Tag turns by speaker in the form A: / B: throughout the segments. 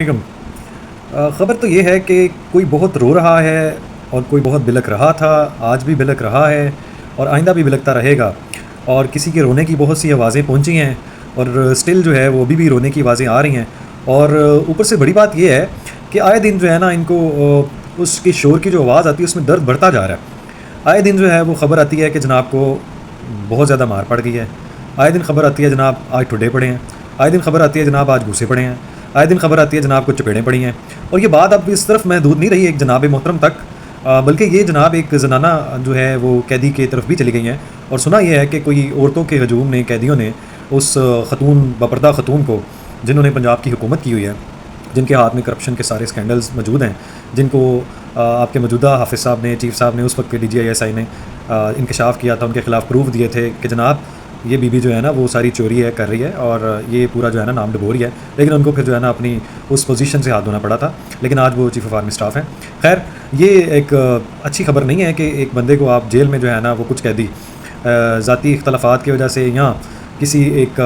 A: वालेकुम। ख़बर तो ये है कि कोई बहुत रो रहा है और कोई बहुत बिलख रहा था, आज भी बिलख रहा है और आइंदा भी बिलखता रहेगा। और किसी के रोने की बहुत सी आवाज़ें पहुंची हैं और स्टिल जो है वो अभी भी रोने की आवाज़ें आ रही हैं। और ऊपर से बड़ी बात ये है कि आए दिन जो है ना इनको उसकी शोर की जो आवाज़ आती है उसमें दर्द बढ़ता जा रहा है। आए दिन जो है वो ख़बर आती है कि जनाब को बहुत ज़्यादा मार पड़ गई है। आए दिन ख़बर आती है जनाब आज ठुड्डे पड़े हैं। आए दिन ख़बर आती है जनाब आज घूसे पड़े हैं। आए दिन ख़बर आती है जनाब को चपेड़ें पड़ी हैं। और ये बात अब इस तरफ महदूद नहीं रही एक जनाब मोहतरम तक, बल्कि ये जनाब एक ज़नाना जो है वो कैदी की तरफ भी चली गई हैं। और सुना यह है कि कोई औरतों के हजूम ने, कैदियों ने उस खतून, बापर्दा खतून को, जिन्होंने पंजाब की हुकूमत की हुई है, जिनके हाथ में करप्शन के सारे स्कैंडल्स मौजूद हैं, जिनको आपके मौजूदा हाफिज़ साहब ने, चीफ साहब ने, उस वक्त के DGISI ने इंकशाफ किया था, उनके ख़िलाफ़ प्रूफ दिए थे कि जनाब ये बीबी जो है ना वो सारी चोरी है कर रही है और ये पूरा जो है ना नाम डबो रही है। लेकिन उनको फिर जो है ना अपनी उस पोजीशन से हाथ धोना पड़ा था, लेकिन आज वो चीफ़ ऑफ आर्मी स्टाफ हैं। खैर, ये एक अच्छी खबर नहीं है कि एक बंदे को आप जेल में जो है ना वो कुछ कैदी ज़ाती इख्तलाफात की वजह से या किसी एक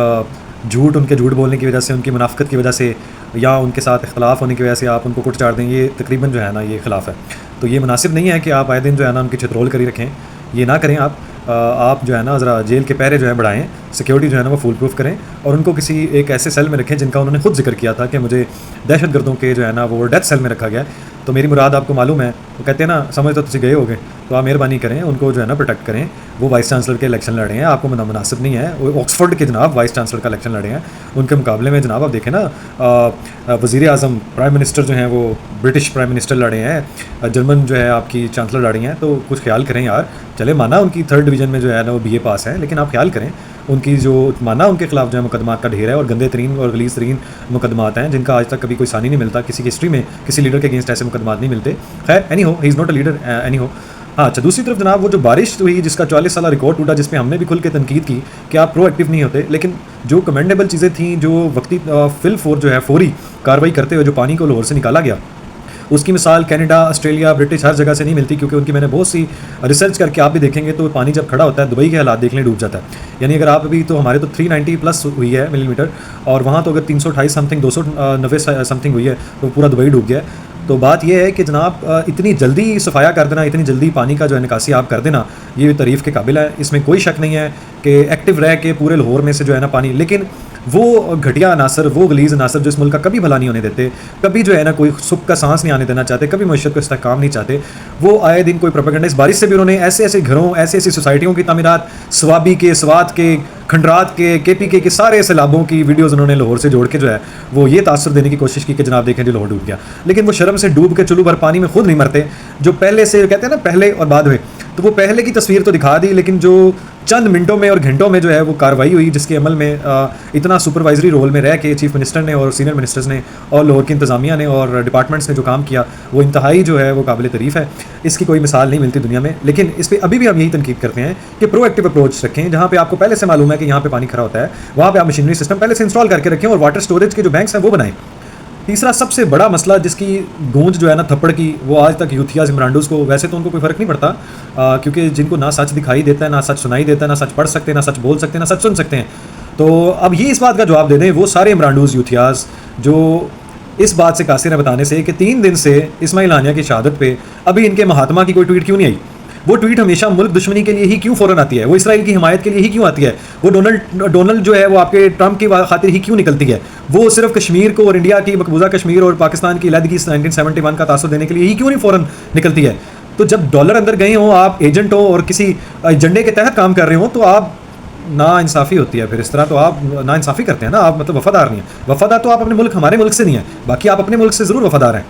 A: झूठ, उनके झूठ बोलने की वजह से, उनकी मुनाफ़िकत की वजह से या उनके साथ इख्तलाफ होने की वजह से आप उनको कुट चाट दें, ये तकरीबन जो है ना ये ख़िलाफ़ है। तो ये मुनासिब नहीं है कि आप आए दिन जो है ना उनकी छितरोल करी रखें, ये ना करें आप जो है ना ज़रा जेल के पहरे जो है बढ़ाएँ, सिक्योरिटी जो है ना वो फुल प्रूफ करें और उनको किसी एक ऐसे सेल में रखें जिनका उन्होंने खुद जिक्र किया था कि मुझे दहशतगर्दों के जो है ना वो डेथ सेल में रखा गया है। तो मेरी मुराद आपको मालूम है, वो कहते हैं ना समझ तो तुझे गए होगे, तो आप मेहरबानी करें उनको जो है ना प्रोटेक्ट करें। वो वाइस चांसलर के इलेक्शन लड़े हैं, आपको मुनासिब नहीं है। वो ऑक्सफोर्ड के जनाब वाइस चांसलर का इलेक्शन लड़े हैं, उनके मुकाबले में जनाब आप देखें ना वज़ीर आज़म, प्राइम मिनिस्टर जो हैं वो ब्रिटिश प्राइम मिनिस्टर लड़े हैं, जर्मन जो है आपकी चांसलर लड़ी हैं। तो कुछ ख्याल करें यार। चले माना उनकी 3rd डिवीज़न में जो है ना वो BA पास है, लेकिन आप ख्याल करें उनकी जो माना उनके खिलाफ जो है मुकदमात का ढेर है और गंदे तरीन और गलीज़ तरीन मुकदमात हैं जिनका आज तक कभी कोई सानी नहीं मिलता। किसी की हिस्ट्री में किसी लीडर के अगेंस्ट ऐसे मुकदमात नहीं मिलते। खैर, एनी हो, he is not a leader, any हो। हाँ, अच्छा, दूसरी तरफ जनाब वो जो बारिश हुई जिसका 44 साला रिकॉर्ड टूटा, जिस पे हमने भी खुल के तनकीद की कि आप प्रोएक्टिव नहीं होते, लेकिन जो कमेंडेबल चीज़ें थी, जो वक्ती जो है फौरी कार्रवाई करते हुए जो पानी को लाहौर से निकाला गया, उसकी मिसाल कनाडा, ऑस्ट्रेलिया, ब्रिटिश हर जगह से नहीं मिलती, क्योंकि उनकी मैंने बहुत सी रिसर्च करके आप भी देखेंगे तो पानी जब खड़ा होता है, दुबई के हालात देख लें, डूब जाता है। यानी अगर आप अभी, तो हमारे तो 390 प्लस हुई है मिलीमीटर, और वहाँ तो अगर 328 समथिंग, 290 समथिंग हुई है, तो पूरा दुबई डूब गया है। तो बात यह है कि जनाब इतनी जल्दी सफाया कर देना, इतनी जल्दी पानी का जो है निकासी आप कर देना, ये तारीफ़ के काबिल है। इसमें कोई शक नहीं है कि एक्टिव रह के पूरे लाहौर में से जो है ना पानी, लेकिन वो घटिया अनासर, वो गलीज़ अनासर जो इस मुल्क का कभी भला नहीं होने देते, कभी जो है ना कोई सुख का सांस नहीं आने देना चाहते, कभी मईशत को इस्तेहकाम नहीं चाहते, वो आए दिन कोई प्रोपेगेंडा। इस बारिश से भी उन्होंने ऐसे ऐसे घरों, ऐसी ऐसी सोसाइटियों की तामीरात, स्वाबी के, स्वात के, खंडरात के, KPK के सारे सैलाबों की वीडियोज़ उन्होंने लाहौर से जोड़ के जो है वो ये तासुर देने की कोशिश की कि जनाब देखें जो लाहौर डूब गया। लेकिन वो शर्म से डूब के चुल्लू भर पानी में खुद नहीं मरते। जो पहले से कहते हैं ना पहले और बाद में, तो वो पहले की तस्वीर तो दिखा दी, लेकिन जो चंद मिनटों में और घंटों में जो है वो कार्रवाई हुई, जिसके अमल में इतना सुपरवाइजरी रोल में रह के चीफ मिनिस्टर ने और सीनियर मिनिस्टर्स ने और लाहौर की इंतज़ामिया ने और डिपार्टमेंट्स ने जो काम किया, वो इंतहाई जो है वो काबिल तारीफ़ है। इसकी कोई मिसाल नहीं मिलती दुनिया में। लेकिन इस पर अभी भी हम यही तनकीद करते हैं कि प्रोएक्टिव अप्रोच रखें, जहाँ पे आपको पहले से मालूम है कि यहाँ पे पानी खड़ा होता है, वहाँ पे आप मशीनरी सिस्टम पहले से इंस्टॉल करके रखें और वाटर स्टोरेज के जो बैंक्स हैं वो बनाएं। तीसरा सबसे बड़ा मसला जिसकी गूंज जो है ना थप्पड़ की, वो आज तक यूथियाज इमरानडूस को, वैसे तो उनको कोई फ़र्क नहीं पड़ता, क्योंकि जिनको ना सच दिखाई देता है, ना सच सुनाई देता है, ना सच पढ़ सकते हैं, ना सच बोल सकते हैं, ना सच सुन सकते हैं। तो अब ये इस बात का जवाब दे दें वो सारे इमरानडूस यूथियाज जो इस बात से कासिर हैं बताने से कि 3 दिन से इस्माइल हानिया की शहादत पे अभी इनके महात्मा की कोई ट्वीट क्यों नहीं आई। वो ट्वीट हमेशा मुल्क दुश्मनी के लिए ही क्यों फ़ौरन आती है, वो इसराइल की हिमायत के लिए ही क्यों आती है, वो डोनल्ड जो है वो आपके ट्रंप की खातिर ही क्यों निकलती है, वो सिर्फ कश्मीर को और इंडिया की मकबूजा कश्मीर और पाकिस्तान की अलहदगी 1971 का तासुर देने के लिए ही क्यों नहीं फ़ौरन निकलती है। तो जब डॉलर अंदर गए हों, आप एजेंट हो और किसी एजेंडे के तहत काम कर रहे हो, तो आप ना इंसाफ़ी होती है। फिर इस तरह तो आप ना इंसाफ़ी करते हैं ना, आप मतलब वफ़ादार नहीं है। वफ़ादार तो आप अपने मुल्क, हमारे मुल्क से नहीं है, बाकी आप अपने मुल्क से ज़रूर वफ़ादार हैं।